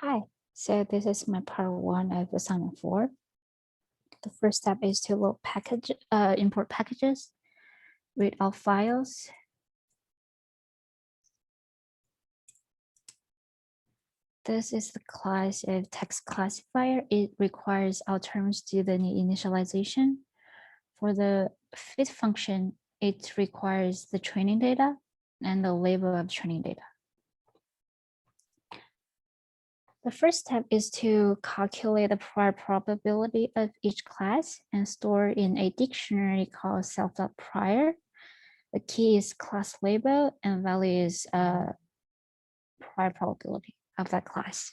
Hi, so this is my part 1 of assignment 4. The first step is to load import packages, read all files. This is the class of text classifier. It requires all terms to the initialization. For the fit function, it requires the training data and the label of training data. The first step is to calculate the prior probability of each class and store in a dictionary called self.prior. The key is class label and value is prior probability of that class.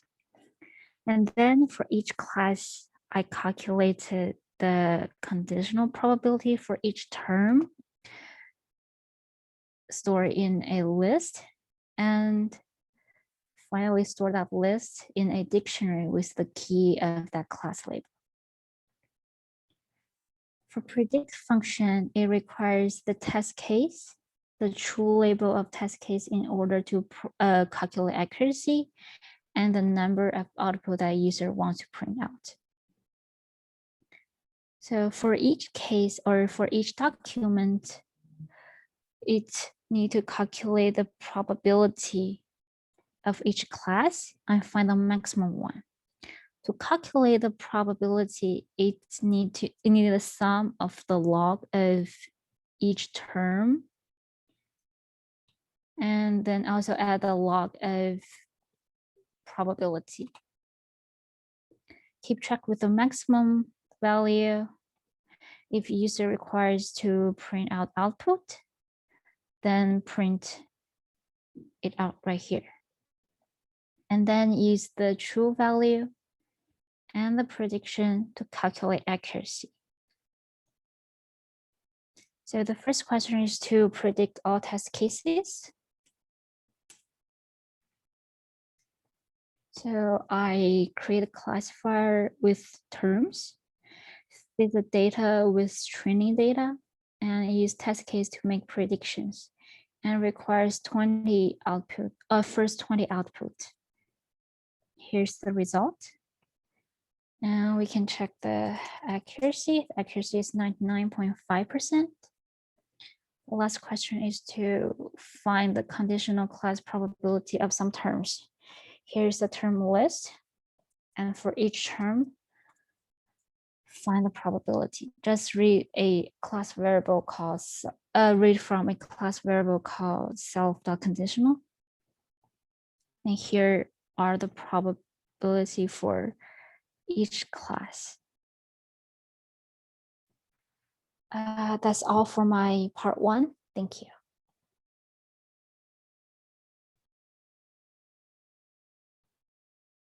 And then for each class, I calculated the conditional probability for each term stored in a list, and finally store that list in a dictionary with the key of that class label. For predict function, it requires the test case, the true label of test case in order to calculate accuracy, and the number of output that user wants to print out. So for each case or for each document, it needs to calculate the probability of each class and find the maximum one. To calculate the probability, it needs the sum of the log of each term, and then also add the log of probability. Keep track with the maximum value. If user requires to print out output, then print it out right here. And then use the true value and the prediction to calculate accuracy. So the first question is to predict all test cases. So I create a classifier with terms, fit the data with training data, and use test case to make predictions, and requires 20 output, first 20 output. Here's the result. Now we can check the accuracy. The accuracy is 99.5%. The last question is to find the conditional class probability of some terms. Here's the term list. And for each term, find the probability. Just read a class variable called read from a class variable called self.conditional. And here are the probability for each class. That's all for my part 1. Thank you.